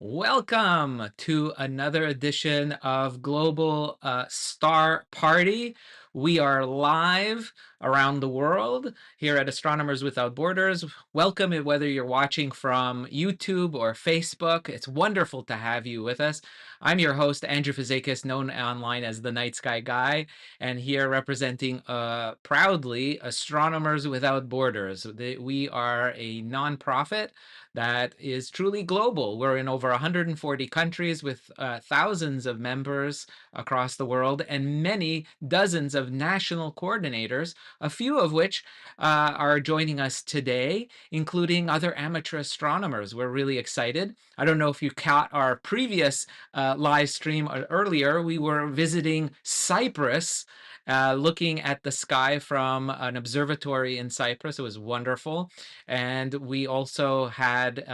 Welcome to another edition of Global Star Party. We are live around the world here at Astronomers Without Borders. Welcome, whether you're watching from YouTube or Facebook. It's wonderful to have you with us. I'm your host, Andrew Fazakis, known online as the Night Sky Guy, and here representing proudly Astronomers Without Borders. We are a nonprofit that is truly global. We're in over 140 countries with thousands of members across the world and many dozens of national coordinators, a few of which are joining us today, including other amateur astronomers. We're really excited. I don't know if you caught our previous live stream earlier. We were visiting Cyprus, looking at the sky from an observatory in Cyprus. It was wonderful. And we also had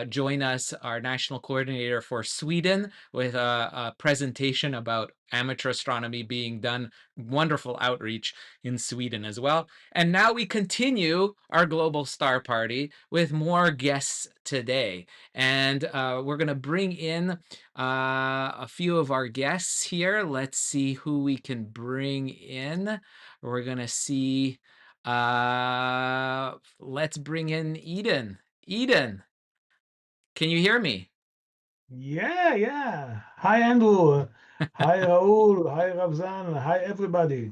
join us our national coordinator for Sweden with a presentation about amateur astronomy being done. Wonderful outreach in Sweden as well. And now we continue our Global Star Party with more guests today. And we're going to bring in a few of our guests here. Let's see who we can bring in. We're going to see, let's bring in Eden. Eden, can you hear me? Yeah, yeah. Hi, Andrew. Hi, Raul. Hi, Ravzan. Hi, everybody.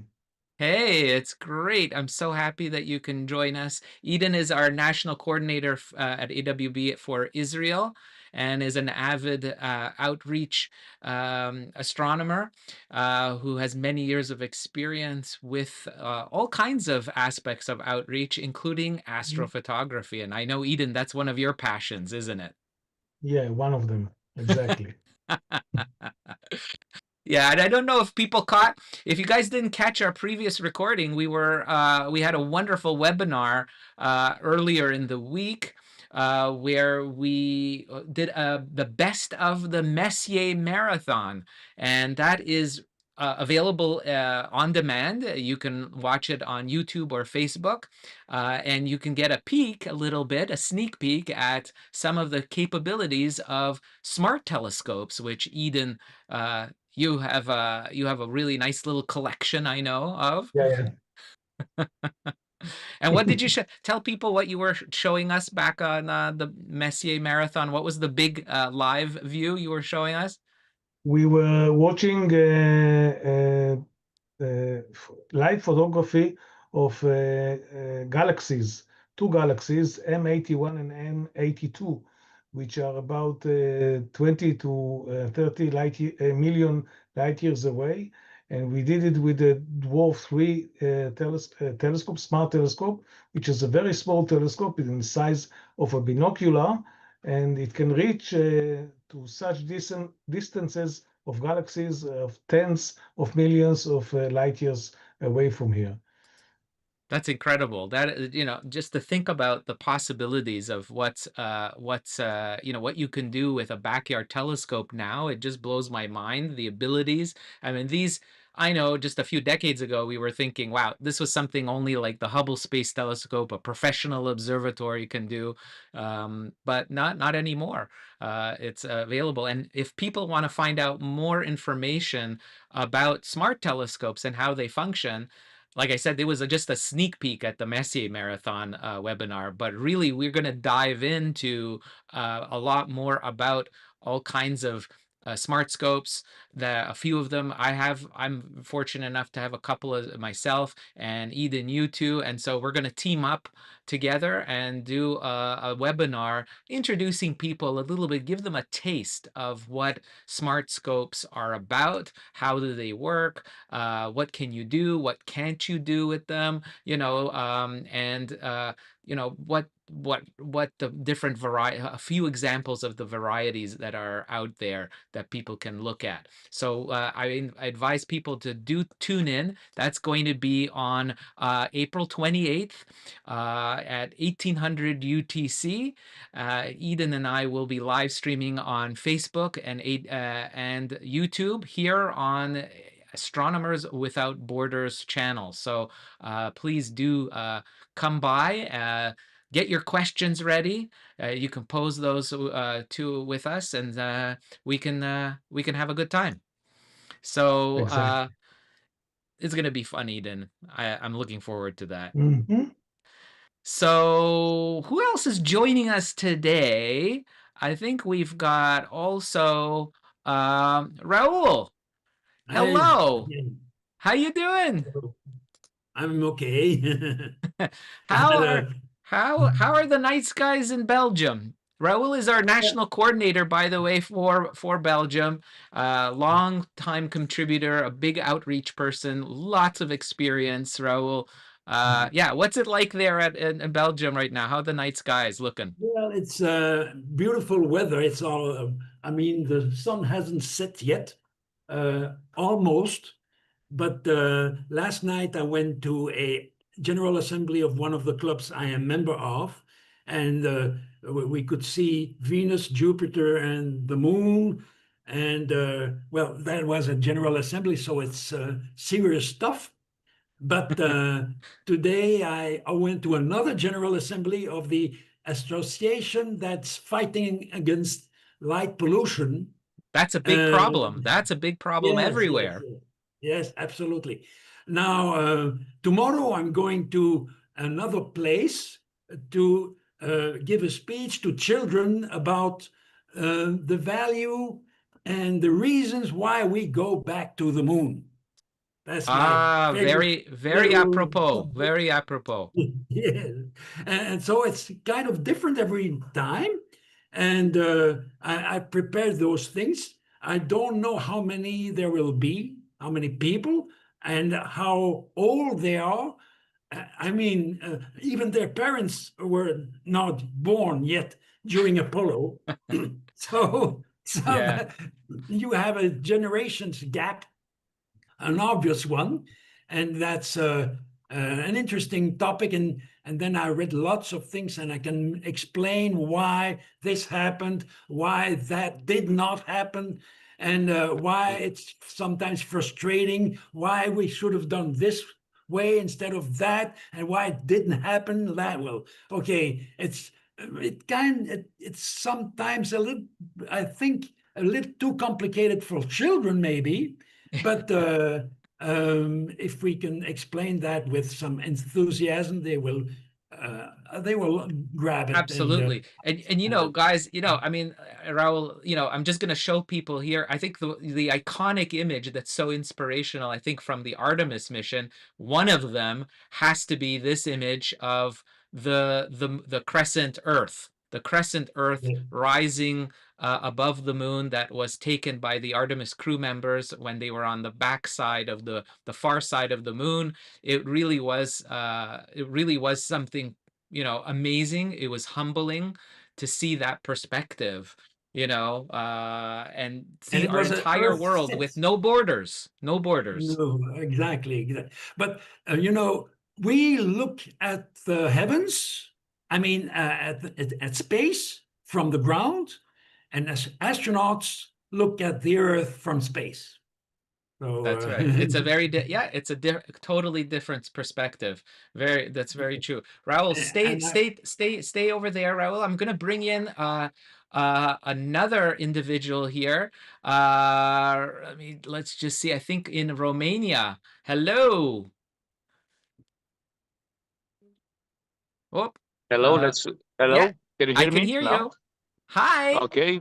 Hey, it's great. I'm so happy that you can join us. Eden is our national coordinator at AWB for Israel and is an avid outreach astronomer who has many years of experience with all kinds of aspects of outreach, including Mhm. astrophotography. And I know, Eden, that's one of your passions, isn't it? Yeah, one of them. Exactly. Yeah, and I don't know if people caught, if you guys didn't catch our previous recording, we had a wonderful webinar earlier in the week where we did the best of the Messier Marathon, and that is available on demand. You can watch it on YouTube or Facebook, and you can get a peek, a little bit, a sneak peek at some of the capabilities of smart telescopes, which Eden you have a really nice little collection, I know of. Yeah, And what yeah. did you tell people what you were showing us back on the Messier Marathon? What was the big live view you were showing us? We were watching light photography of galaxies, two galaxies, M81 and M82, which are about 20 to 30 million light years away. And we did it with the Dwarf 3 telescope, smart telescope, which is a very small telescope in the size of a binocular, and it can reach to such distances of galaxies of tens of millions of light years away from here. That's incredible. That just to think about the possibilities of what you can do with a backyard telescope now, it just blows my mind, the abilities. I mean, these I know just a few decades ago we were thinking, wow, this was something only like the Hubble Space Telescope, a professional observatory can do, but not anymore. It's available, and if people want to find out more information about smart telescopes and how they function, like I said, it was just a sneak peek at the Messier Marathon webinar, but really we're going to dive into a lot more about all kinds of smart scopes. A few of them I'm fortunate enough to have a couple of myself, and Eden, you too. And so we're going to team up together and do a webinar introducing people a little bit, give them a taste of what smart scopes are about, how do they work, what can you do, what can't you do with them, and what the different variety, a few examples of the varieties that are out there that people can look at. So I advise people to do tune in. That's going to be on April 28th at 1800 UTC. Eden and I will be live streaming on Facebook and YouTube here on Astronomers Without Borders channel. So please do come by. Get your questions ready. You can pose those with us, and we can have a good time. So Exactly. it's gonna be fun, Eden. I'm looking forward to that. Mhm. So who else is joining us today? I think we've got also Raul. I, Hello. How you doing? I'm okay. I How had are a, how are the night skies in Belgium? Raul is our national coordinator, by the way, for Belgium. Long time contributor, a big outreach person, lots of experience. Raul, yeah, what's it like there in Belgium right now? How are the night skies looking? well, it's beautiful weather. It's all, I mean, the sun hasn't set yet, almost. But last night I went to a general assembly of one of the clubs I am member of, and we could see Venus, Jupiter, and the moon. And well, that was a general assembly, so it's serious stuff. But today I went to another general assembly of the association that's fighting against light pollution. That's a big problem. That's a big problem Yes, yes, everywhere. yes, yes, absolutely. Now, tomorrow I'm going to another place to give a speech to children about the value and the reasons why we go back to the moon. That's my favorite very little apropos. subject. Very apropos. Yeah. And so it's kind of different every time. And I prepared those things. I don't know how many there will be, how many people, and how old they are. I mean, even their parents were not born yet during Apollo. So Yeah. you have a generations gap, an obvious one, and that's an interesting topic. And then I read lots of things, and I can explain why this happened, why that did not happen, and why it's sometimes frustrating, why we should have done this way instead of that, and why it didn't happen that well. Okay, it's sometimes a little, I think, a little too complicated for children, maybe. But if we can explain that with some enthusiasm, they will grab it. Absolutely. And you know, guys, you know, I mean, Raul, you know, I'm just going to show people here. I think the iconic image that's so inspirational, I think from the Artemis mission, one of them has to be this image of the crescent Earth. The crescent Earth Yeah. rising above the moon, that was taken by the Artemis crew members when they were on the backside of the far side of the moon. It really was something, you know, amazing. It was humbling to see that perspective, you know, and And see it our was an entire Earth world with sit. no borders, no borders. No, exactly. But you know, we look at the heavens. I mean, at space from the ground, and as astronauts look at the Earth from space. So That's right. It's a very yeah, it's a totally different perspective. That's very true. Raul, and stay over there, Raul. I'm gonna bring in another individual here. I mean, let's just see. I think in Romania. Hello. Oh, Hello, yeah, hello. Can you I hear can me hear now? you. Hi. Okay,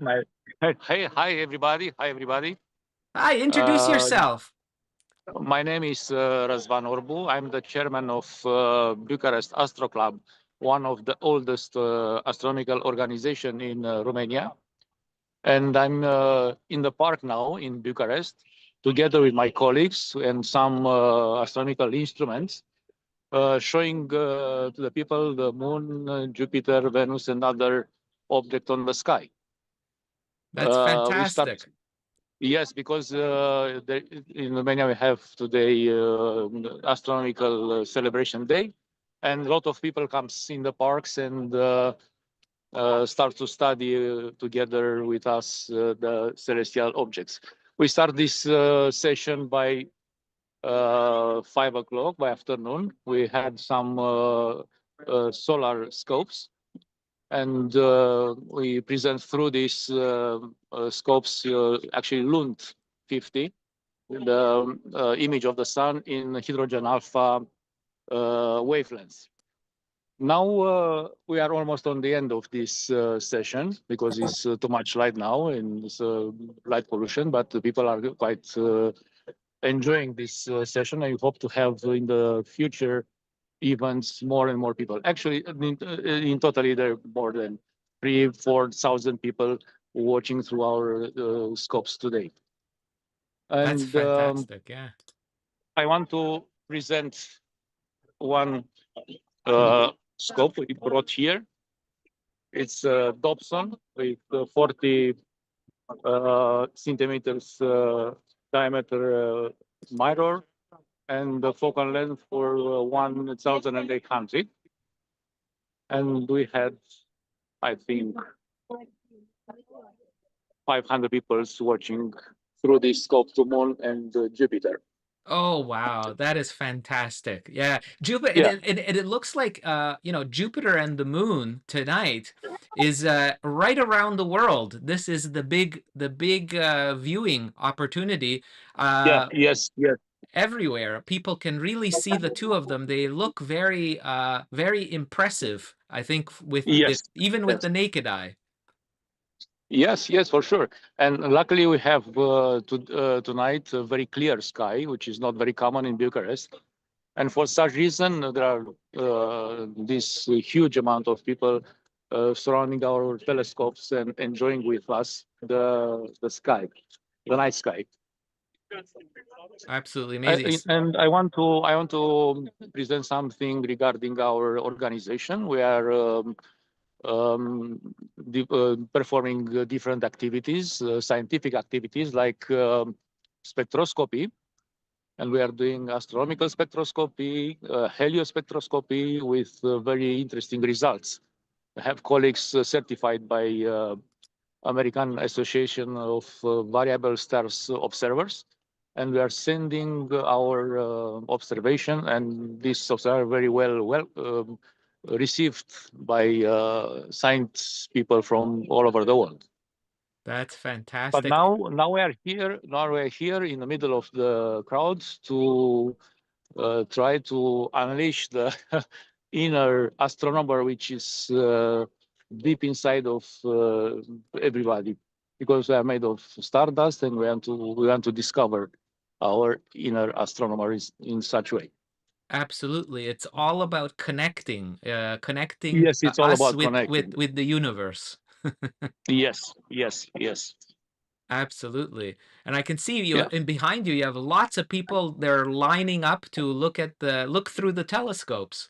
hi everybody. Hi everybody. Hi, introduce Uh, yourself. my name is Razvan Orbu. I'm the chairman of Bucharest Astro Club, one of the oldest astronomical organization in Romania. And I'm in the park now in Bucharest, together with my colleagues and some astronomical instruments, showing to the people the moon, Jupiter, Venus, and other objects on the sky. That's We start, fantastic. yes, because in Romania we have today astronomical celebration day, and a lot of people comes in the parks and start to study together with us the celestial objects. We start this session by 5 o'clock by afternoon. We had some solar scopes, and we present through these scopes actually Lund 50, the image of the sun in hydrogen alpha wavelengths. Now we are almost on the end of this session because it's too much light now and it's light pollution, but the people are quite enjoying this session. I hope to have in the future events more and more people. Actually, in totally there are more than 3,000-4,000 people watching through our scopes today. That's And fantastic. Yeah. I want to present one scope we brought here. It's Dobson with 40 centimeters diameter mirror and the focal length for 1,800. And we had, I think, 500 people watching through this scope to Moon and Jupiter. Oh wow, that is fantastic. Yeah, Jupiter, Yeah, and it looks like Jupiter and the moon tonight is right around the world. This is the big viewing opportunity yeah, uh, yes, yes, everywhere. People can really see the two of them. They look very impressive, I think, with yes, even with yes. the naked eye. Yes, yes, for sure. And luckily, we have tonight a very clear sky, which is not very common in Bucharest. And for such reason, there are this huge amount of people surrounding our telescopes and enjoying with us the sky, the night sky. Absolutely amazing. And I want to present something regarding our organization. We are performing different activities, scientific activities like spectroscopy, and we are doing astronomical spectroscopy, heliospectroscopy with very interesting results. I have colleagues certified by American Association of Variable Stars Observers, and we are sending our observation, and this observer very well received by science people from all over the world. That's But fantastic. now we are here. Now we are here in the middle of the crowds to try to unleash the inner astronomer, which is deep inside of everybody, because we are made of stardust, and we want to discover our inner astronomer in such way. Absolutely. It's all about connecting Yes, it's all us about with connecting. the universe. Yes, yes, yes. Absolutely. And I can see you Yeah. and behind you have lots of people, they're lining up to look through the telescopes.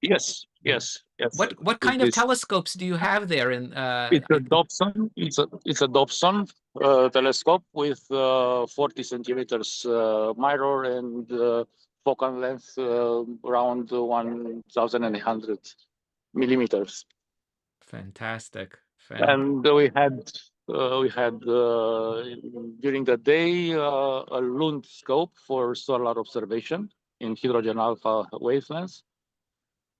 Yes, yes, yes. What With kind of this, telescopes do you have there it's a Dobson. It's a Dobson telescope with 40 centimeters mirror and focal length around 1,100 millimeters. fantastic. And we had during the day a Lund scope for solar observation in hydrogen alpha wavelengths.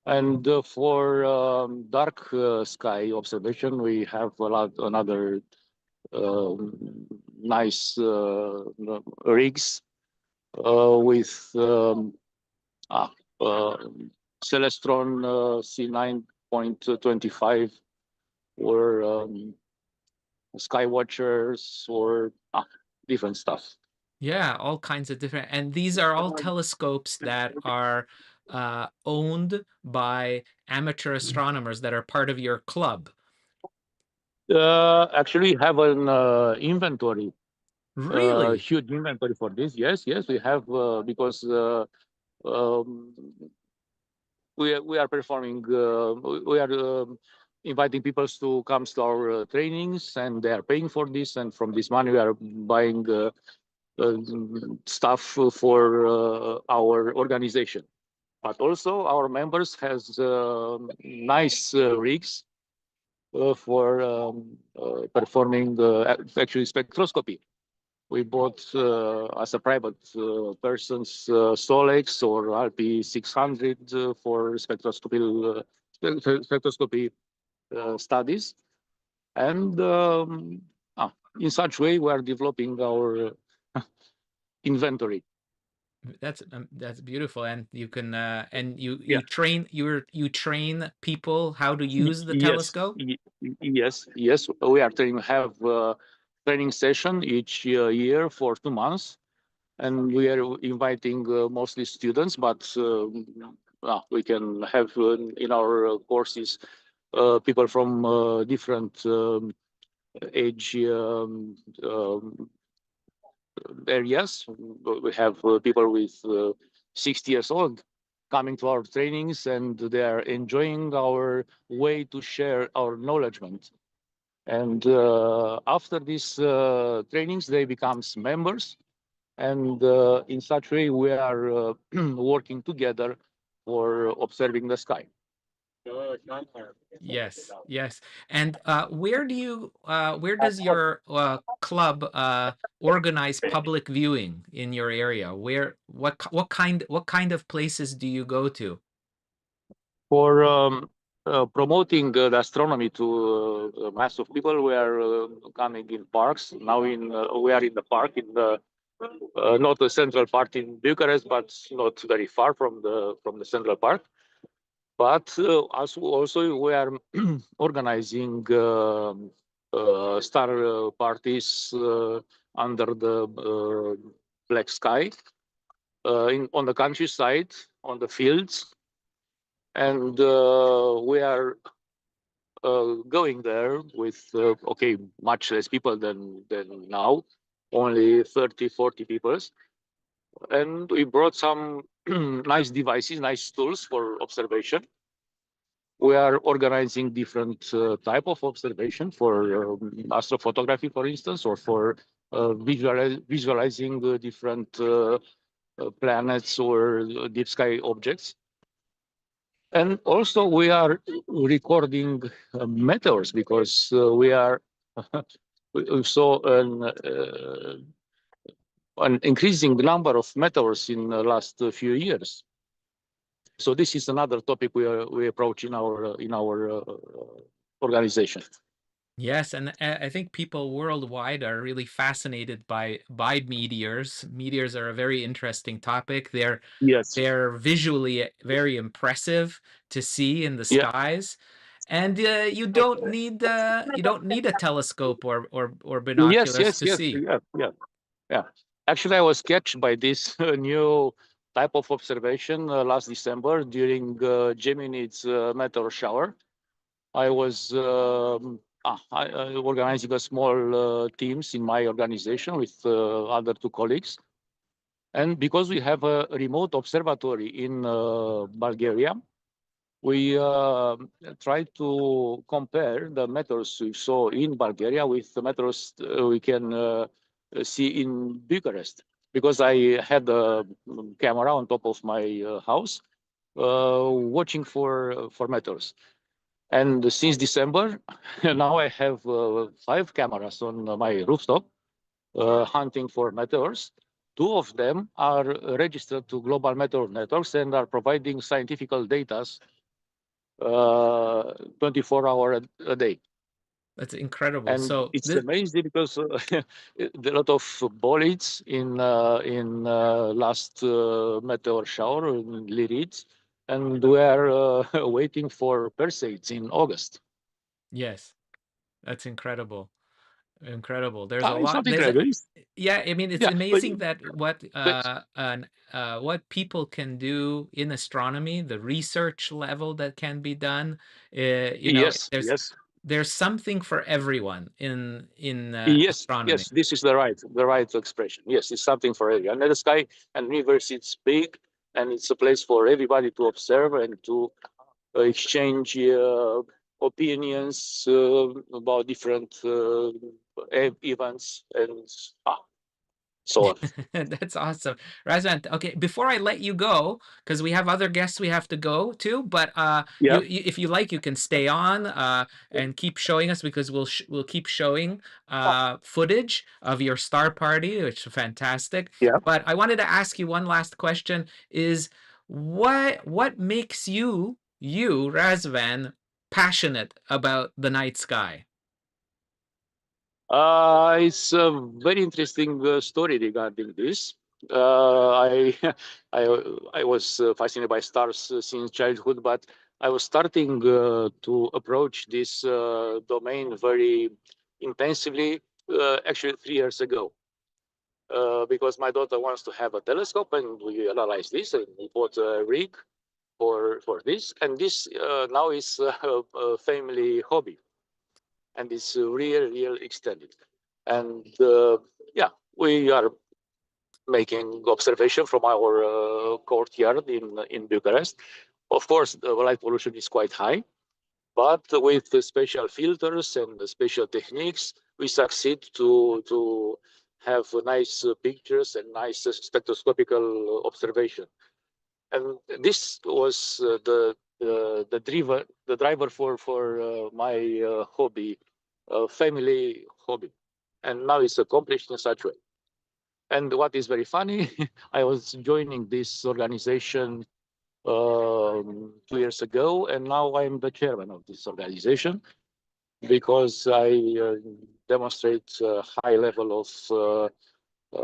And for dark sky observation, we have another nice rigs with ah, uh, Celestron C9.25 or Sky Watchers or different stuff. Yeah, all kinds of different, and these are all telescopes that are owned by amateur astronomers that are part of your club. Actually, have an inventory, Really? huge inventory for this. Yes, yes, we have because um, we are performing. We are inviting people to come to our trainings, and they are paying for this. And from this money, we are buying uh, stuff for our organization. But also, our members has nice rigs for performing actually spectroscopy. We bought as a private persons Solex or RP600 for spectroscopy studies, and in such way we are developing our inventory. That's beautiful, and you can and Yeah. you train people how to use the Yes. telescope. Yes. Yes. We are training. Have training session each year for 2 months, and we are inviting mostly students, but we can have in our courses people from different age areas. We have people with 60 years old coming to our trainings, and they are enjoying our way to share our knowledgement. And after these trainings, they become members, and in such way we are working together for observing the sky. Yes, yes. And where does your club organize public viewing in your area? What kind of places do you go to? For promoting the astronomy to a mass of people, we are coming in parks. Now we are in the park in the not the central part in Bucharest, but not very far from the central park. But also we are organizing star parties under the black sky on the countryside, on the fields, and we are going there with okay, much less people than now, only 30, 40 people, and we brought some nice devices, nice tools for observation. We are organizing different type of observation for astrophotography, for instance, or for visualizing different planets or deep sky objects. And also we are recording meteors because we saw an increasing number of meteors in the last few years. So this is another topic we approach in our organization. Yes, and I think people worldwide are really fascinated by meteors. Meteors are a very interesting topic. Yes. They're visually very impressive to see in the Yeah. skies, and you don't need a telescope or Yes. binoculars Yes. to Yes. see. Yeah. Yeah. Yeah. Actually, I was catched by this new type of observation last December during Gemini's meteor shower. I was organizing a small teams in my organization with other two colleagues. And because we have a remote observatory in Bulgaria, we try to compare the meteors we saw in Bulgaria with the meteors we can see in Bucharest. Because I had a camera on top of my house watching for meteors. And since December, now I have 5 cameras on my rooftop hunting for meteors. 2 of them are registered to global meteor networks and are providing scientific data 24 hours a day. That's incredible. And So it's amazing because a lot of bolids in last meteor shower in Lyrid, and we are waiting for Perseids in August. yes, that's incredible. Incredible. There's a It's lot. not incredible. Yeah, I mean, it's Yeah, amazing that but what people can do in astronomy, the research level that can be done. yes, yes. There's something for everyone in Yes, astronomy. yes, this is the right expression. Yes, it's something for everyone. And the sky and universe, it's big, and it's a place for everybody to observe and to exchange opinions about different events and so on. That's awesome. Razvan, okay, before I let you go, because we have other guests we have to go to, but Yeah, if you like, you can stay on and keep showing us, because we'll keep showing footage of your star party, which is fantastic. yeah. But I wanted to ask you one last question: is what makes you Razvan passionate about the night sky? It's a very interesting story regarding this. I, I was fascinated by stars since childhood, but I was starting to approach this domain very intensively, actually 3 years ago, because my daughter wants to have a telescope, and we analyzed this, and we bought a rig for this, and this now is a family hobby, and it's real extended. And yeah, we are making observation from our courtyard in Bucharest. Of course, the light pollution is quite high, but with the special filters and the special techniques, we succeed to have nice pictures and nice spectroscopical observation. And this was the driver for my hobby, family hobby, and now it's accomplished in such way. And what is very funny, I was joining this organization 2 years ago, and now I'm the chairman of this organization because I demonstrate a high level of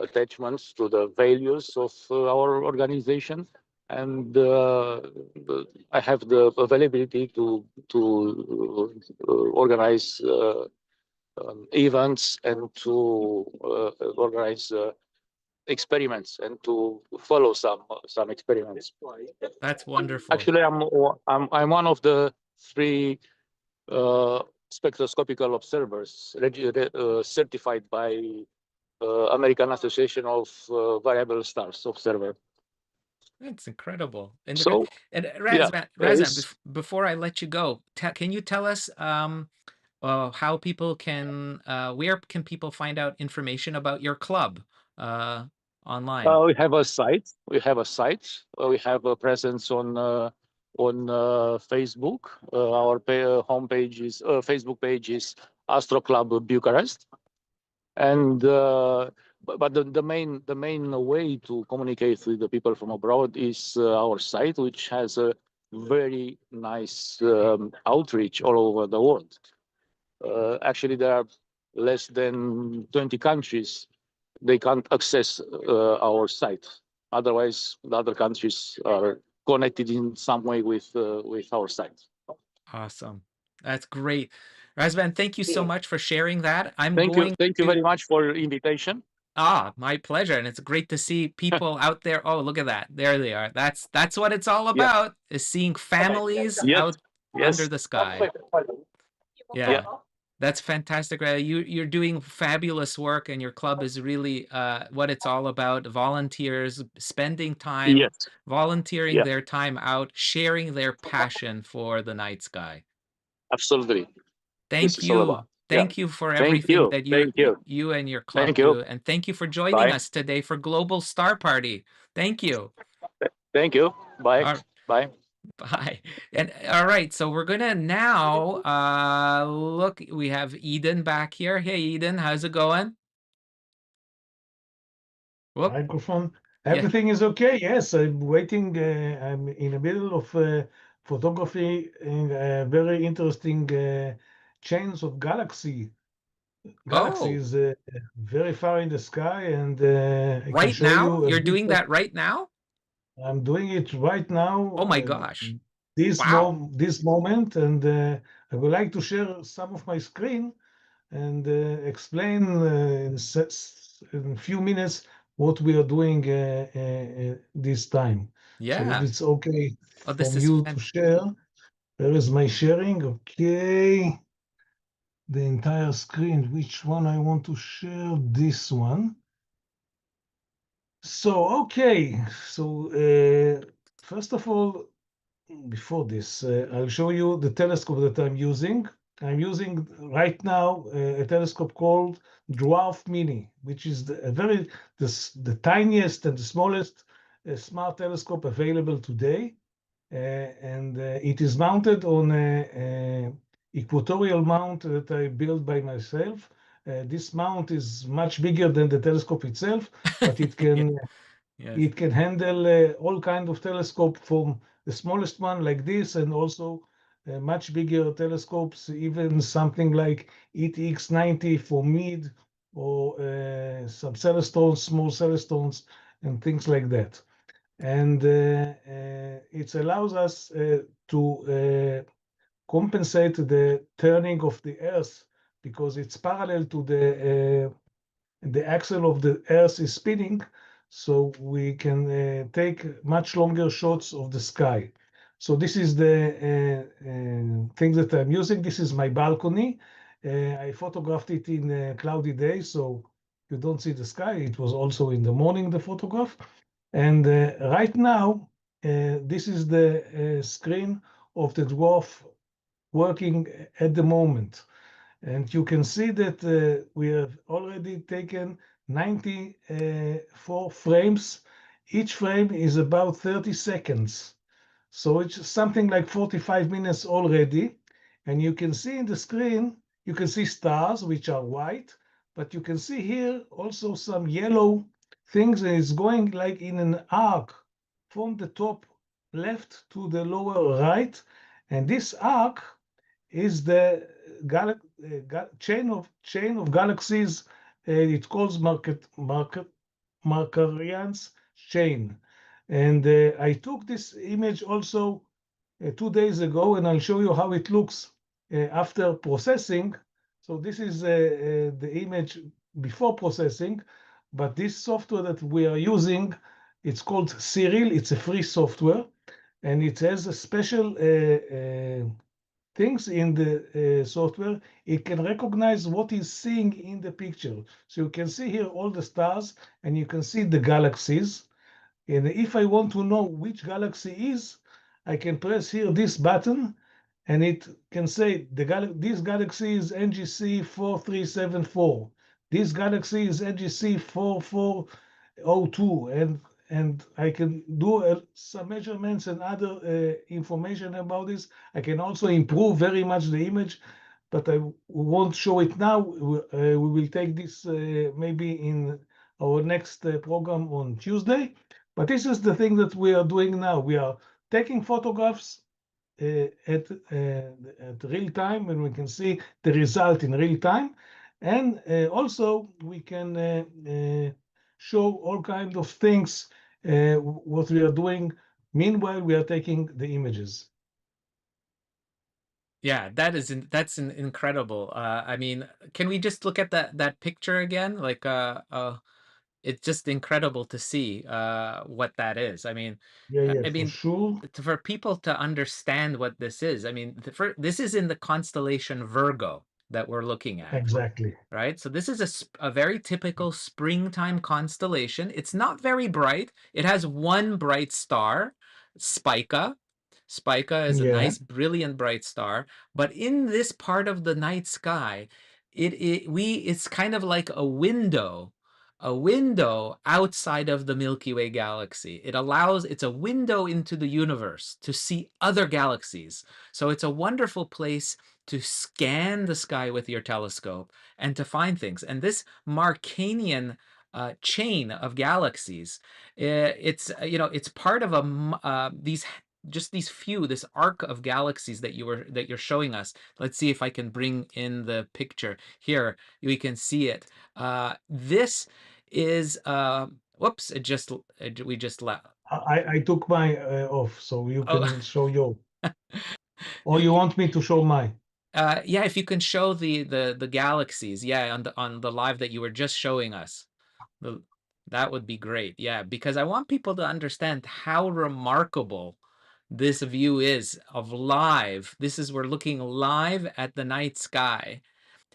attachments to the values of our organization, and I have the availability to organize events and to organize experiments and to follow some experiments. That's wonderful. Actually, I'm one of the 3 spectroscopical observers certified by American Association of Variable Stars Observer. That's incredible. And So Razvan, it's, before I let you go, can you tell us how people can, where can people find out information about your club online? we have a site. We have a presence on Facebook. Our homepage is Facebook page is Astro Club Bucharest. And but the main way to communicate with the people from abroad is our site, which has a very nice outreach all over the world. Actually, there are less than 20 countries they can't access our site. Otherwise, the other countries are connected in some way with our site. Awesome. That's great. Razvan, thank you so much for sharing that. Thank you very much for your invitation. My pleasure. And it's great to see people out there. Oh, look at that. There they are. That's what it's all about, is seeing families out under the sky. Yeah. That's fantastic. You're doing fabulous work, and your club is really what it's all about. Volunteers spending time, volunteering their time out, sharing their passion for the night sky. Absolutely. Thank you. Thank you for everything that you and your club do. And thank you for joining us today for Global Star Party. Thank you. Thank you. Bye. Bye. Bye. And all right, so we're gonna now look. We have Eden back here. Hey, Eden, how's it going? Whoop. Microphone. Everything is okay. Yes, I'm waiting. I'm in the middle of photography in a very interesting chains of galaxies very far in the sky, and I can show you. You're doing that right now? I'm doing it right now. Oh my gosh! This moment, and I would like to share some of my screen and explain in a few minutes what we are doing this time. So if it's okay from you to share. Where is my sharing? Okay. The entire screen. Which one I want to share? This one. So, okay. So, first of all, before this, I'll show you the telescope that I'm using. I'm using right now a telescope called Dwarf Mini, which is the tiniest and the smallest smart telescope available today. And it is mounted on an equatorial mount that I built by myself. This mount is much bigger than the telescope itself, but it can it can handle all kinds of telescope, from the smallest one like this, and also much bigger telescopes, even something like ETX90 for mid or some celestons, small celestons, and things like that. And it allows us to compensate the turning of the Earth, because it's parallel to the axle of the Earth is spinning, so we can take much longer shots of the sky. So this is the thing that I'm using. This is my balcony. I photographed it in a cloudy day, so you don't see the sky. It was also in the morning, the photograph. And right now, this is the screen of the dwarf working at the moment. And you can see that we have already taken 94 frames. Each frame is about 30 seconds. So it's something like 45 minutes already. And you can see in the screen, you can see stars, which are white, but you can see here also some yellow things, and it's going like in an arc from the top left to the lower right. And this arc is the chain of galaxies. It calls Markarian's chain. And I took this image also 2 days ago, and I'll show you how it looks after processing. So this is the image before processing, but this software that we are using, it's called Cyril. It's a free software, and it has a special things in the software. It can recognize what is seeing in the picture. So you can see here all the stars, and you can see the galaxies. And if I want to know which galaxy is, I can press here this button, and it can say this galaxy is NGC 4374. This galaxy is NGC 4402, and I can do some measurements and other information about this. I can also improve very much the image, but I won't show it now. We will take this maybe in our next program on Tuesday. But this is the thing that we are doing now. We are taking photographs at real time, and we can see the result in real time. And also we can show all kinds of things, what we are doing. Meanwhile, we are taking the images. Yeah, that's incredible. I mean, can we just look at that picture again? Like, it's just incredible to see what that is. I mean, Yeah, I for mean, sure. for people to understand what this is, I mean, this is in the constellation Virgo that we're looking at. Exactly. Right? So this is a very typical springtime constellation. It's not very bright. It has one bright star, Spica. Spica is a Yeah. nice, brilliant, bright star. But in this part of the night sky, it's kind of like a window outside of the Milky Way galaxy. It's a window into the universe to see other galaxies. So it's a wonderful place to scan the sky with your telescope and to find things. And this Marcanian chain of galaxies, it's part of this arc of galaxies that you're showing us. Let's see if I can bring in the picture here. We can see it. This is whoops! We just left. I took my off, so you Oh. can show your. Or you want me to show mine? Yeah, if you can show the galaxies, yeah, on the live that you were just showing us, that would be great. Yeah, because I want people to understand how remarkable this view is of live. We're looking live at the night sky,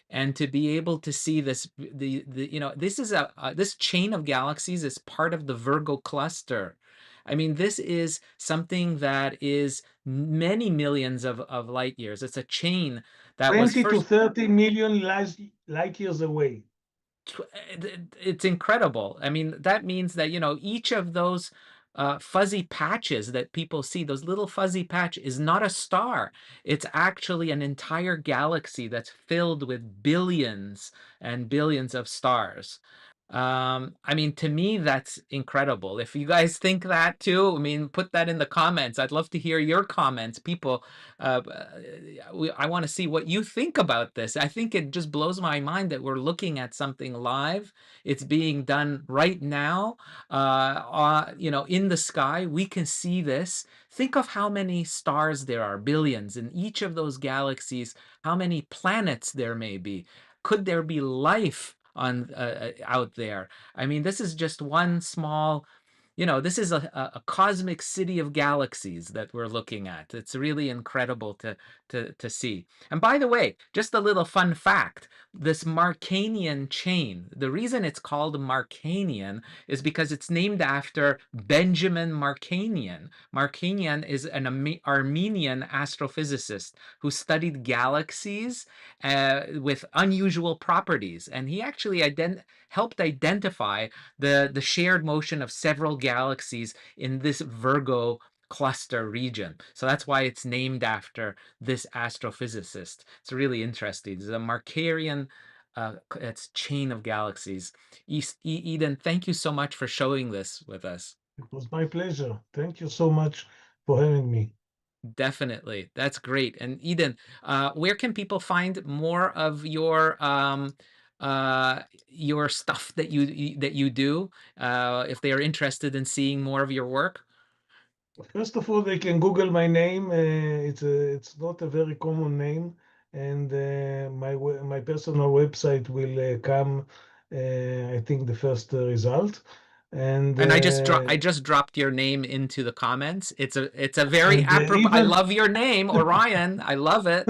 and to be able to see this, this is this chain of galaxies is part of the Virgo cluster. I mean, this is something that is many millions of light years. It's a chain that was 20 to first 30 million light years away. it's incredible. I mean, that means that, each of those fuzzy patches that people see, those little fuzzy patch is not a star. It's actually an entire galaxy that's filled with billions and billions of stars. I mean, to me, that's incredible. If you guys think that too, I mean, put that in the comments. I'd love to hear your comments. People, I want to see what you think about this. I think it just blows my mind that we're looking at something live. It's being done right now, in the sky. We can see this. Think of how many stars there are, billions, in each of those galaxies, how many planets there may be. Could there be life on out there? I mean, this is just one small, this is a cosmic city of galaxies that we're looking at. It's really incredible to see. And by the way, just a little fun fact, this Marcanian chain, the reason it's called Marcanian is because it's named after Benjamin Marcanian. Marcanian is an Armenian astrophysicist who studied galaxies with unusual properties, and he actually helped identify the shared motion of several galaxies in this Virgo cluster region. So that's why it's named after this astrophysicist. It's really interesting. It's a Markarian it's chain of galaxies. Eden, thank you so much for showing this with us. It was my pleasure. Thank you so much for having me. Definitely. That's great. And Eden, where can people find more of your stuff that you do if they are interested in seeing more of your work? First of all, they can Google my name. It's not a very common name, and my personal website will come. I think the first result, and I just dropped your name into the comments. It's a very apropos. I love your name, Orion. I love it.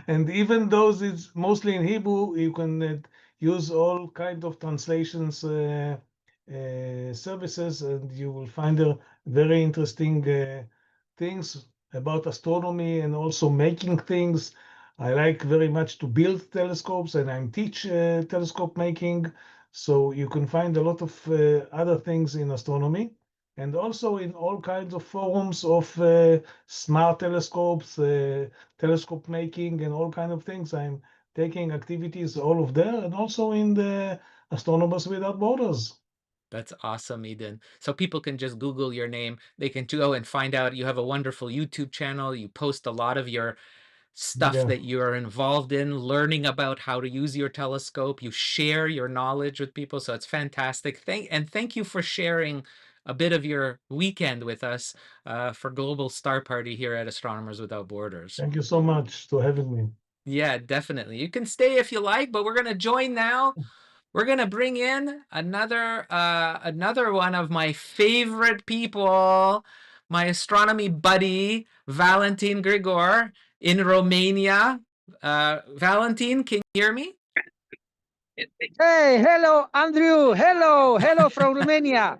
And even though it's mostly in Hebrew, you can use all kind of translations services, and you will find very interesting things about astronomy and also making things. I like very much to build telescopes, and I teach telescope making. So you can find a lot of other things in astronomy, and also in all kinds of forums of smart telescopes, telescope making, and all kind of things. I'm taking activities all of there, and also in the Astronomers Without Borders. That's awesome, Eden. So people can just Google your name. They can go and find out you have a wonderful YouTube channel. You post a lot of your stuff that you're involved in, learning about how to use your telescope. You share your knowledge with people. So it's fantastic. Thank you for sharing a bit of your weekend with us for Global Star Party here at Astronomers Without Borders. Thank you so much for having me. Yeah, definitely. You can stay if you like, but we're going to join now. We're going to bring in another one of my favorite people, my astronomy buddy, Valentin Grigor in Romania. Valentin, can you hear me? Hey, hello, Andrew. Hello from Romania.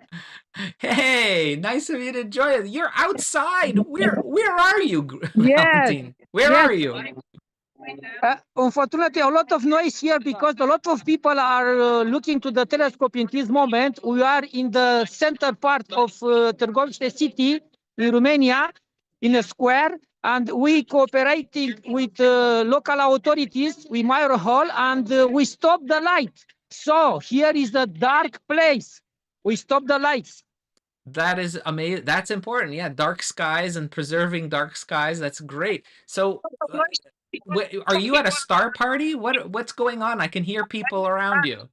Hey, nice of you to join us. You're outside. Where are you, Yes, Valentin? Where yes. are you? Unfortunately, a lot of noise here because a lot of people are looking to the telescope in this moment. We are in the center part of Târgoviște city in Romania, in a square, and we cooperating with local authorities, with Mayor Hall, and we stop the light. So here is a dark place. We stop the lights. That is amazing. That's important. Yeah, dark skies and preserving dark skies. That's great. So, are you at a star party? What's going on? I can hear people around you.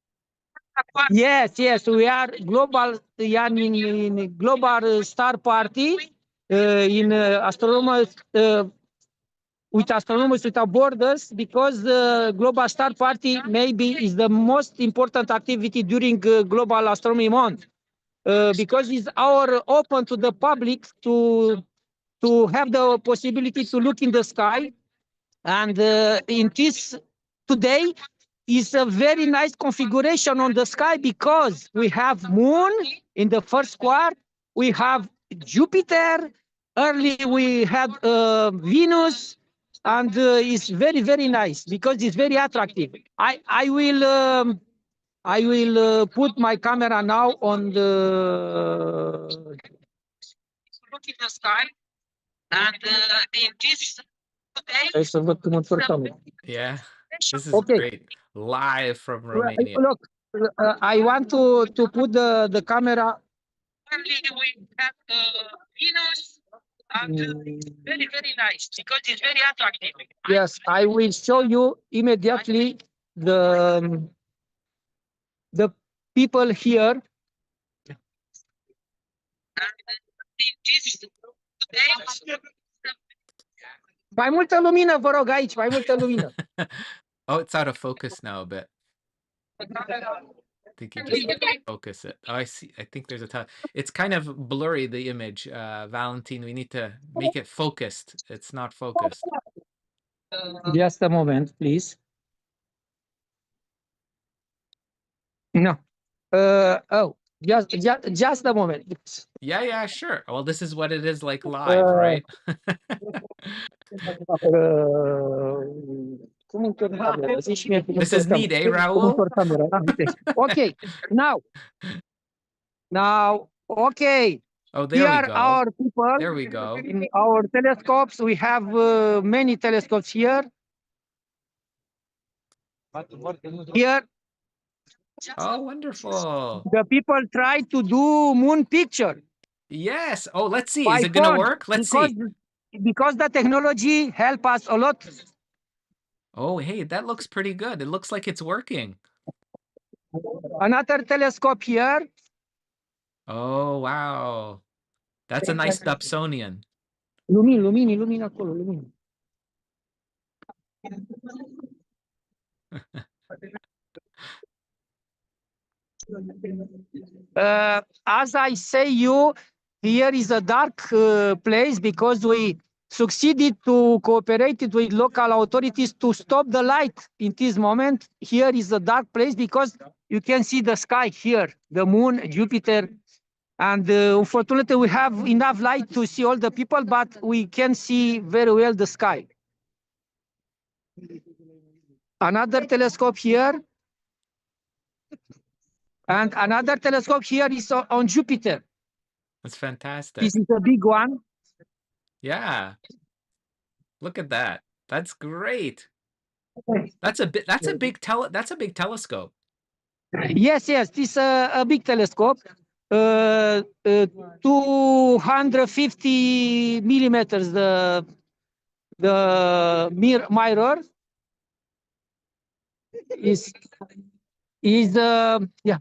Yes, we are global. In global star party in astronomers with Astronomers Without Borders, because the Global Star Party maybe is the most important activity during Global Astronomy Month, because it's our open to the public to have the possibility to look in the sky. And in this today is a very nice configuration on the sky, because we have moon in the first quarter, we have Jupiter, early we had Venus, and it's very, very nice because it's very attractive. I will put my camera now on the look in the sky, and in this today. Yeah, this is great. Live from Romania. Look, I want to put the camera. We have Venus, and very, very nice because it's very attractive. Yes, I will show you immediately the people here. Mai multă lumină, vă rog, aici, mai multă lumină. Oh, it's out of focus now a bit. I think you just focus it. Oh, I see. I think there's a it's kind of blurry, the image. Valentin, we need to make it focused. It's not focused. Just a moment, please. No. Just a moment. Yeah, sure. Well, this is what it is like live, right? This is neat, eh, Raul? Okay, now, okay. Oh, there we Here go. our people. There we go. In our telescopes, we have many telescopes here. Here, Oh, wonderful. the people try to do moon picture Yes. Oh, let's see. by Is it going to phone work? Let's see. because the technology help us a lot. Oh, hey, that looks pretty good. It looks like it's working. Another telescope here. Oh, wow. That's a nice Dobsonian. Lumini acolo, lumini. As I say you, here is a dark place because we succeeded to cooperate with local authorities to stop the light in this moment. Here is a dark place because you can see the sky here, the moon, Jupiter, and unfortunately we have enough light to see all the people, but we can see very well the sky. Another telescope here. And another telescope here is on Jupiter. That's fantastic. This is a big one. Yeah. Look at that. That's great. That's a big telescope. Yes, this is a big telescope. 250 millimeters the mirror is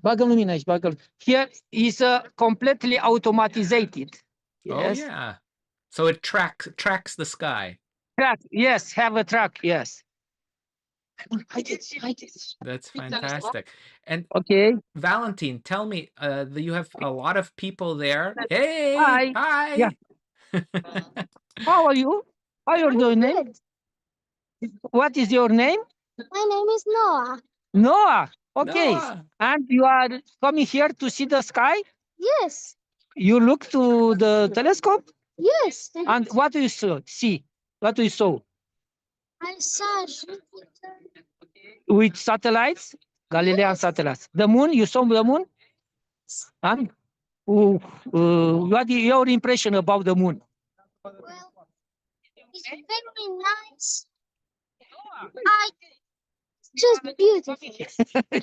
bagă lumina aici, bagă. Here is completely automatized. Yes. Oh yeah. So it tracks the sky. Track, yes, have a track, yes. That's fantastic. And Okay. Valentin, tell me, you have a lot of people there. Hey, Hi. hi. Yeah. How are you? How are your name? What is your name? My name is Noah. Noah. Okay. Noah. And you are coming here to see the sky? Yes. You look to the telescope? Yes. And what do you see? What do you saw? I saw Jupiter. With satellites? Galilean satellites. The moon? You saw the moon? And what is your impression about the moon? Well, it's very nice. Just beautiful.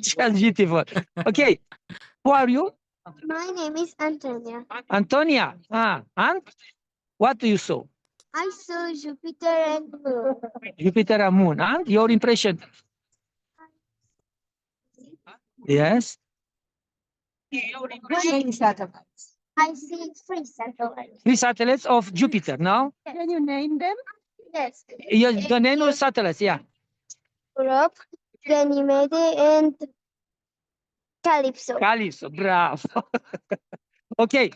Just beautiful. Okay. Who are you? My name is Antonia. Antonia. And what do you saw? I saw Jupiter and Moon. Jupiter and moon. And your impression? Yes. Many satellites. I see 3 satellites. 3 satellites of Jupiter, no? Can you name them? Yes. The name of satellites, yeah. Europe, Ganymede, and Calypso. Calypso, bravo. Okay.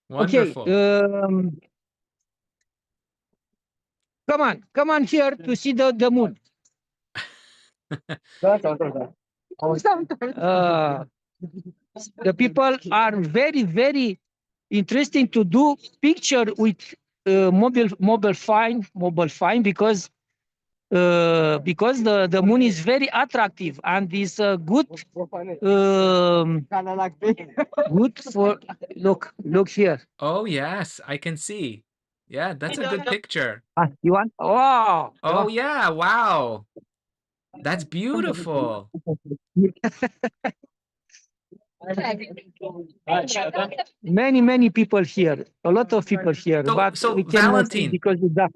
Wonderful. Okay. Come on here to see the moon. The people are very, very interesting to do picture with mobile phone because the moon is very attractive and is good good for look here. Oh yes, I can see. Yeah, that's a good picture. You want? Wow. Oh yeah, wow. That's beautiful. Many people here. A lot of people here, but So we cannot see Valentin, because of that.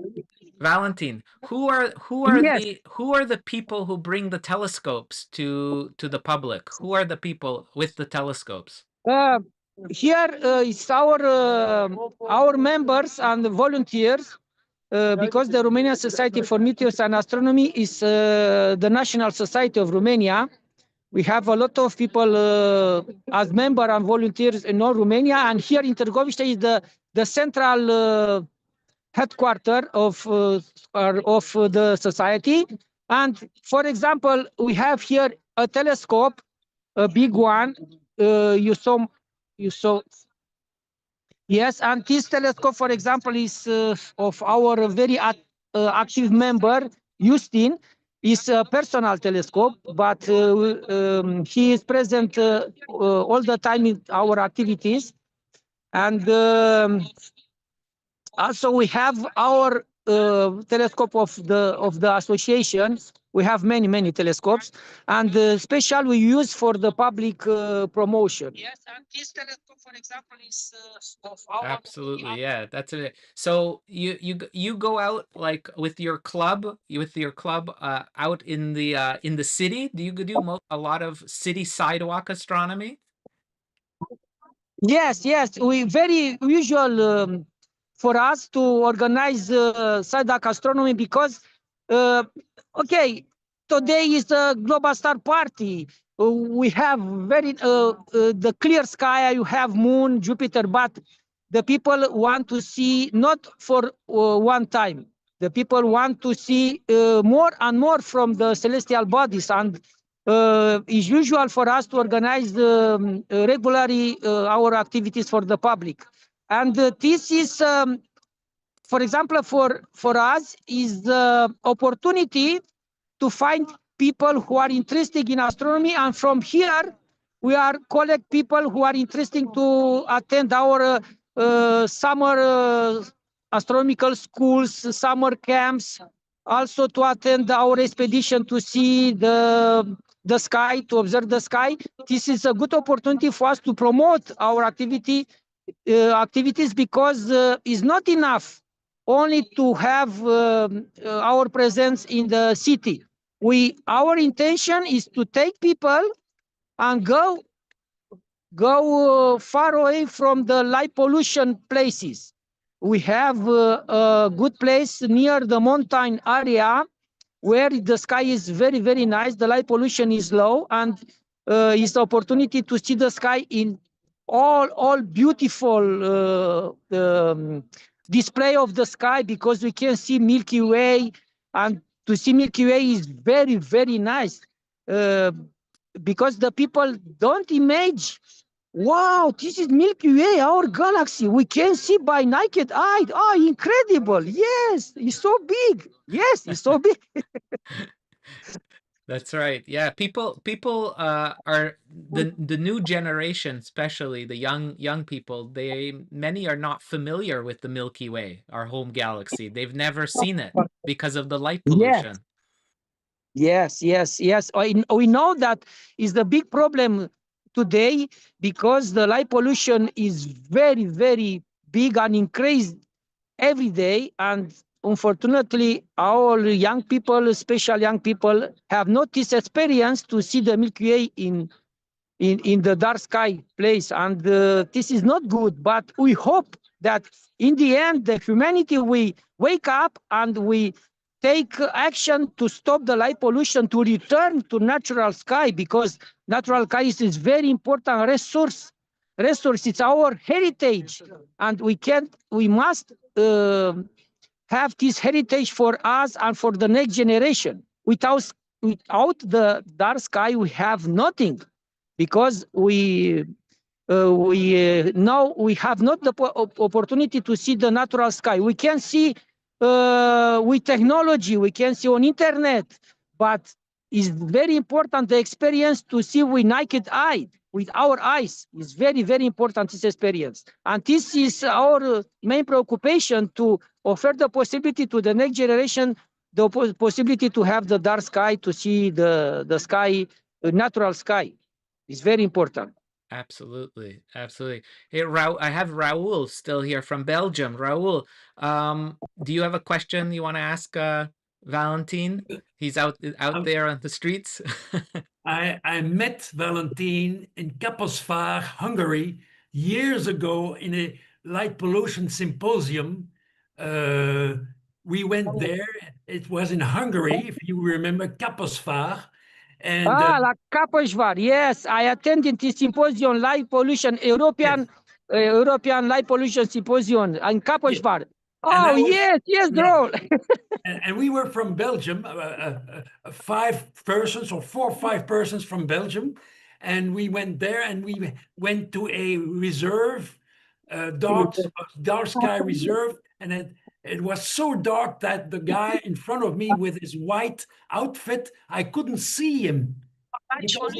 Valentin, who are Yes. the people who bring the telescopes to the public? Who are the people with the telescopes? Here is our members and volunteers because the Romanian Society for Meteors and Astronomy is the national society of Romania. We have a lot of people as members and volunteers in all Romania, and here in Târgoviște is the central headquarters of the society. And for example, we have here a telescope, a big one. You saw. Yes, and this telescope, for example, is of our very active member, Justin. Is a personal telescope, but he is present all the time in our activities. And also we have our telescope of the association. We have many telescopes, and special we use for the public promotion. Yes, and this telescope, for example, is of our. Absolutely, yeah, that's it. So you go out like with your club, out in the city. Do you do a lot of city sidewalk astronomy? Yes, we very usual for us to organize Sadak astronomy because, okay, today is the Global Star Party. We have very the clear sky. You have Moon, Jupiter, but the people want to see not for one time. The people want to see more and more from the celestial bodies, and it's usual for us to organize regularly our activities for the public. And this is, for example, for us, is the opportunity to find people who are interested in astronomy. And from here, we are collect people who are interested to attend our summer astronomical schools, summer camps, also to attend our expedition to see the sky, to observe the sky. This is a good opportunity for us to promote our activities because it's not enough only to have our presence in the city. Our intention is to take people and go far away from the light pollution places. We have a good place near the mountain area where the sky is very nice. The light pollution is low, and it's the opportunity to see the sky in all beautiful display of the sky, because we can see Milky Way, and to see Milky Way is very nice. Because the people don't imagine, wow, this is Milky Way, our galaxy. We can see by naked eye. Oh, incredible. Yes, it's so big. Yes, it's so big. That's right. Yeah, people are the new generation, especially the young people. Many are not familiar with the Milky Way, our home galaxy. They've never seen it because of the light Yes. pollution. Yes. We know that is the big problem today, because the light pollution is very big and increased every day. And unfortunately, our young people, especially young people, have not this experience to see the Milky Way in the dark sky place. And this is not good, but we hope that in the end, the humanity, we wake up and we take action to stop the light pollution, to return to natural sky, because natural sky is very important resource. It's our heritage, and we must have this heritage for us and for the next generation. Without the dark sky, we have nothing, because we now we have not the opportunity to see the natural sky. We can see with technology, we can see on internet, but it's very important the experience to see with naked eye, with our eyes. Is very important, this experience. And this is our main preoccupation, to offer the possibility to the next generation, the possibility to have the dark sky, to see the sky, natural sky. It's very important. Absolutely. Hey, I have Raul still here from Belgium. Raul, do you have a question you want to ask Valentin? He's out there on the streets. I met Valentin in Kaposvár, Hungary, years ago in a light pollution symposium. We went there. It was in Hungary, if you remember, Kaposvár. And La Kaposvár. Yes, I attended the symposium, light pollution, European light pollution symposium in Kaposvár. Oh, yes, Droll. And we were from Belgium, 5 persons or 4 or 5 persons from Belgium. And we went there, and we went to a reserve, dark sky reserve. And it was so dark that the guy in front of me with his white outfit, I couldn't see him. Because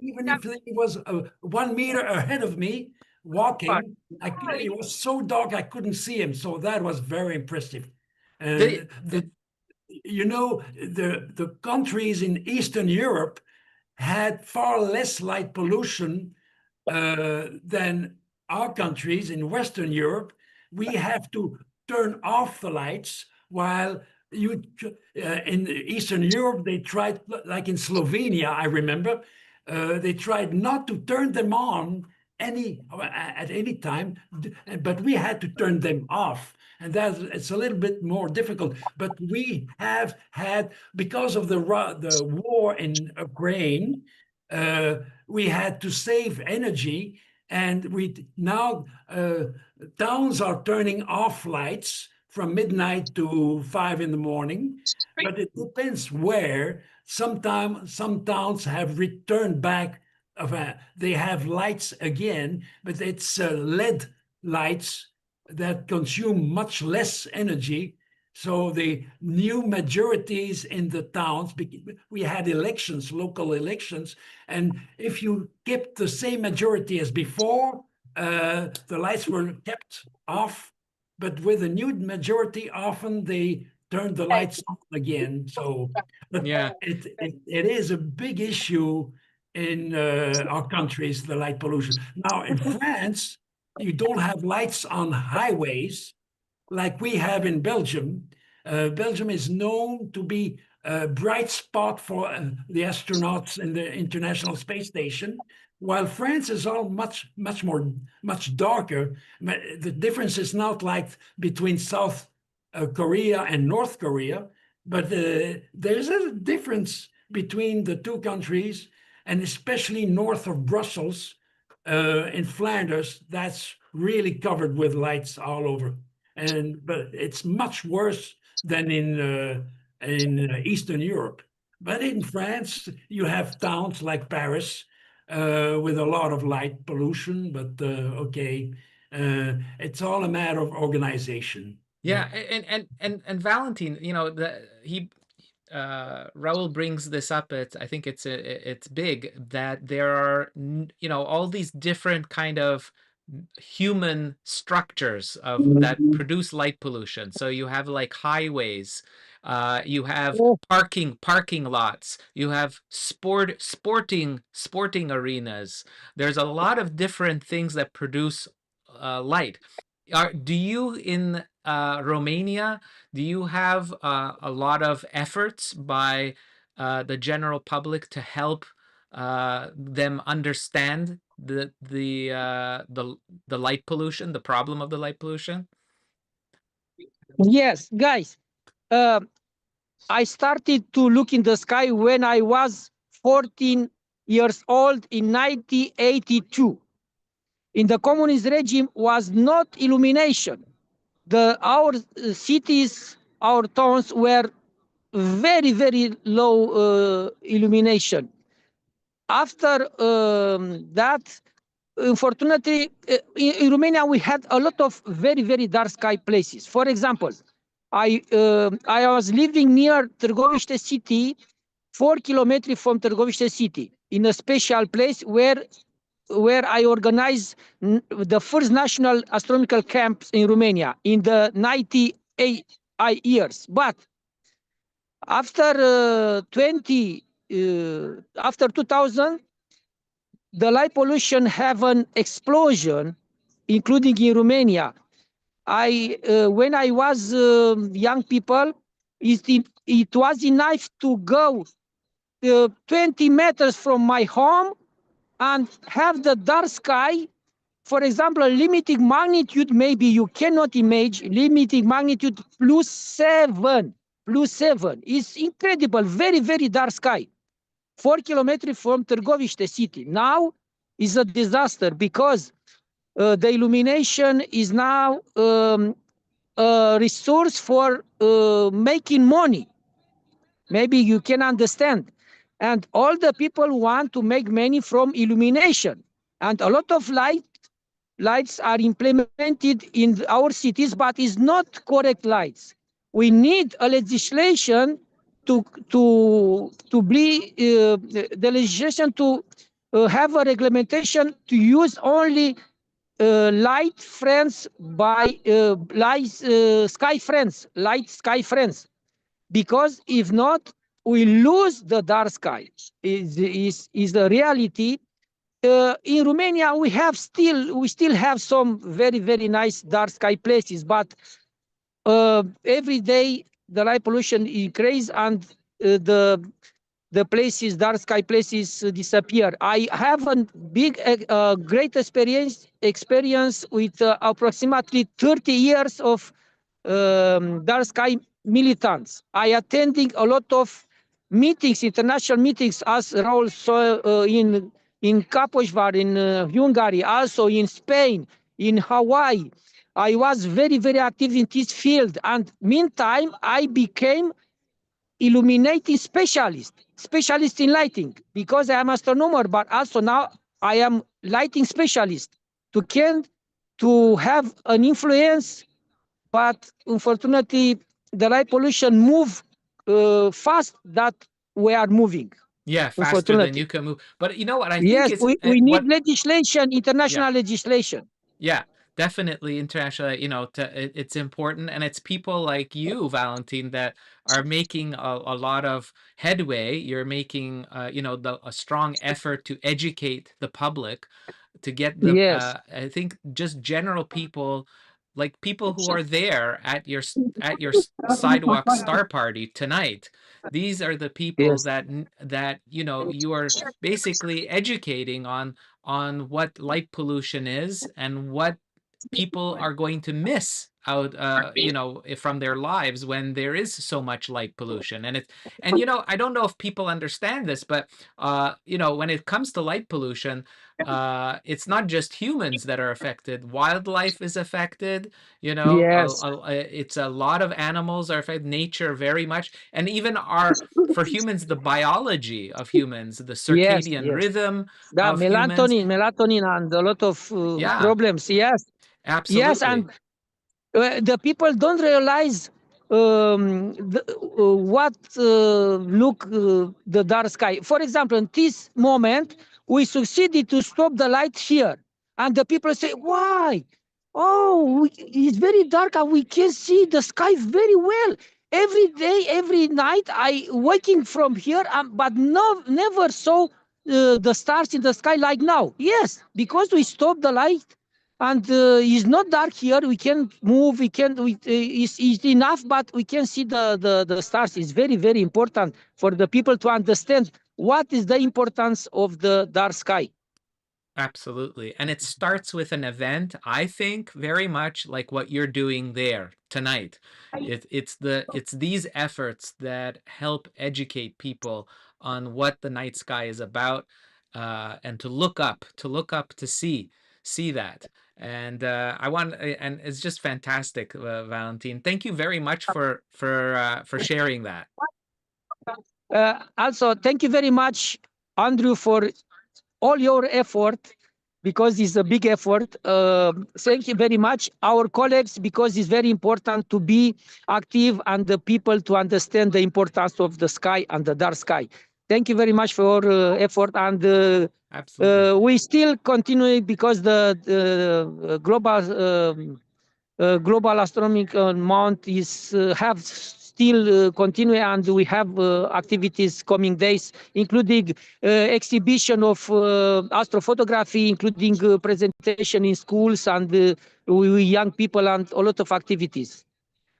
even if he was 1 meter ahead of me, walking. It was so dark I couldn't see him. So that was very impressive. You know, the countries in Eastern Europe had far less light pollution than our countries in Western Europe. We have to turn off the lights, while in Eastern Europe, they tried, like in Slovenia, I remember, they tried not to turn them on at any time, but we had to turn them off. And it's a little bit more difficult. But we have had, because of the war in Ukraine, we had to save energy, and we now towns are turning off lights from midnight to 5 in the morning. But it depends where. Sometimes some towns have returned back. They have lights again, but it's LED lights that consume much less energy. So the new majorities in the towns, we had elections, local elections, and if you kept the same majority as before, the lights were kept off. But with a new majority, often they turned the lights on again. So Yeah. it is a big issue in our countries, the light pollution. Now in France, you don't have lights on highways like we have in Belgium. Belgium is known to be a bright spot for the astronauts in the International Space Station, while France is all much darker. The difference is not like between South Korea and North Korea, but there's a difference between the two countries, and especially north of Brussels, in Flanders, that's really covered with lights all over. But it's much worse than in Eastern Europe. But in France, you have towns like Paris with a lot of light pollution. But okay, it's all a matter of organization. Yeah, and Valentine, you know, Raul brings this up. I think it's big that there are, you know, all these different kind of human structures that produce light pollution. So you have like highways, you have parking lots, you have sporting arenas. There's a lot of different things that produce light. Do you in Romania, do you have a lot of efforts by the general public to help them understand the light pollution, the problem of the light pollution? Yes, guys. I started to look in the sky when I was 14 years old in 1982. In the communist regime was not illumination. Our cities, our towns were very, very low illumination. After that, unfortunately, in Romania, we had a lot of very, very dark sky places. For example, I was living near Târgoviște city, 4 kilometers from Târgoviște city, in a special place where I organized the first national astronomical camps in Romania in the 98 years. But after 2000, the light pollution have an explosion, including in Romania. When I was young people, it was enough to go 20 meters from my home and have the dark sky. For example, a limiting magnitude, maybe you cannot imagine, limiting magnitude +7. It's incredible, very, very dark sky. 4 kilometers from Târgoviște city. Now is a disaster because the illumination is now a resource for making money. Maybe you can understand. And all the people want to make money from illumination. And a lot of lights are implemented in our cities, but it's not correct lights. We need a legislation to be the legislation to have a regulation to use only light friends by sky friends, light sky friends, because if not, we lose the dark sky. Is the reality. In Romania, we still have some very nice dark sky places, but every day the light pollution increase and the places, dark sky places disappear. I have a great experience with approximately 30 years of dark sky militants. I attending a lot of meetings, international meetings, as Raul saw in Kaposvar, in Hungary, also in Spain, in Hawaii. I was very active in this field, and meantime, I became illuminating specialist in lighting, because I am astronomer, but also now I am lighting specialist to have an influence. But unfortunately, the light pollution move fast that we are moving. Yeah, faster than Unfortunately, you can move. But you know what I think yes, is we need what legislation, yeah. international legislation. Yeah, definitely international, it's important, and it's people like you, Valentine, that are making a lot of headway. You're making a strong effort to educate the public, to get the Yes, I think just general people, like people who are there at your sidewalk star party tonight. These are the people yes, that you are basically educating on what light pollution is and what people are going to miss out from their lives when there is so much light pollution. And I don't know if people understand this, but when it comes to light pollution, it's not just humans that are affected. Wildlife is affected. yes, It's a lot of animals are affected. Nature very much, and even for humans, the biology of humans, the yes, circadian yes. rhythm The of humans. melatonin, and a lot of Yeah, problems. Yes, yes, absolutely. and the people don't realize what look the dark sky. For example, in this moment, we succeeded to stop the light here, and the people say, "Why? Oh, it's very dark, and we can see the sky very well." Every day, every night, I waking from here, but never saw the stars in the sky like now. Yes, because we stopped the light, and it's not dark here. We can move. It's enough, but we can see the stars. It's very important for the people to understand what is the importance of the dark sky. Absolutely. And it starts with an event, I think, very much like what you're doing there tonight. It's these efforts that help educate people on what the night sky is about, and to look up, to see that. And and it's just fantastic, Valentine. Thank you very much for sharing that. Also, thank you very much, Andrew, for all your effort, because it's a big effort. Thank you very much, our colleagues, because it's very important to be active and the people to understand the importance of the sky and the dark sky. Thank you very much for your effort, and Absolutely. we still continue, because the Global Astronomy Month is have still continue, and we have activities coming days, including exhibition of astrophotography, including presentation in schools and with young people, and a lot of activities.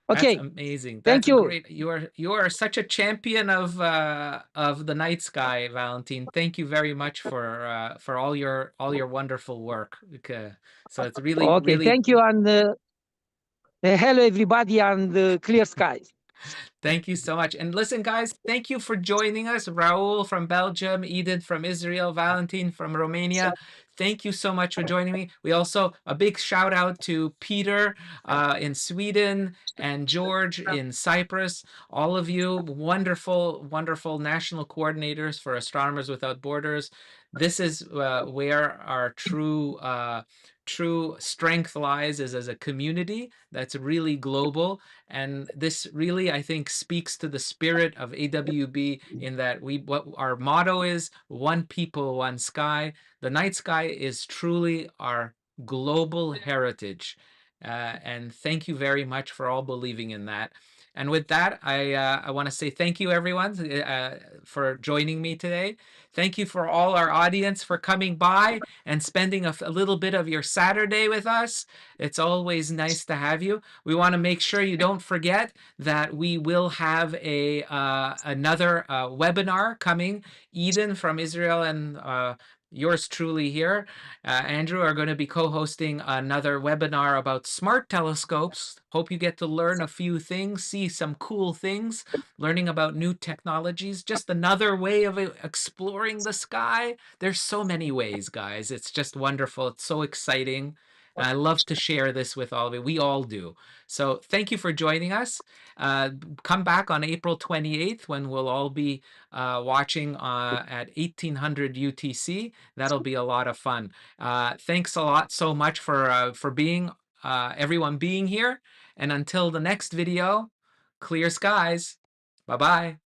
That's Okay, amazing. thank That's you. great. You are such a champion of the night sky, Valentine. Thank you very much for all your wonderful work. Okay. So it's really Okay, really thank you, and hello everybody, and clear skies. thank you so much. And listen, guys, thank you for joining us. Raul from Belgium, Edith from Israel, Valentine from Romania. Thank you so much for joining me. We also, a big shout out to Peter in Sweden and George in Cyprus. All of you, wonderful, wonderful national coordinators for Astronomers Without Borders. This is where our true strength lies, is as a community that's really global. And this really, I think, speaks to the spirit of AWB, in that what our motto is: one people, one sky. The night sky is truly global heritage. And thank you very much for all believing in that. And with that, I want to say thank you, everyone, for joining me today. Thank you for all our audience for coming by and spending a little bit of your Saturday with us. It's always nice to have you. We want to make sure you don't forget that we will have another webinar coming. Eden from Israel and yours truly here, Andrew, are going to be co-hosting another webinar about smart telescopes. Hope you get to learn a few things, see some cool things, learning about new technologies, just another way of exploring the sky. There's so many ways, guys. It's just wonderful. It's so exciting. And I love to share this with all of you. We all do. So thank you for joining us. Come back on April 28th when we'll all be watching at 1800 UTC. That'll be a lot of fun. Thanks a lot so much for being everyone being here. And until the next video, clear skies. Bye-bye.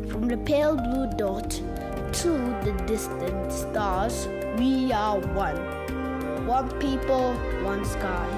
From the pale blue dot to the distant stars, we are one. One people, one sky.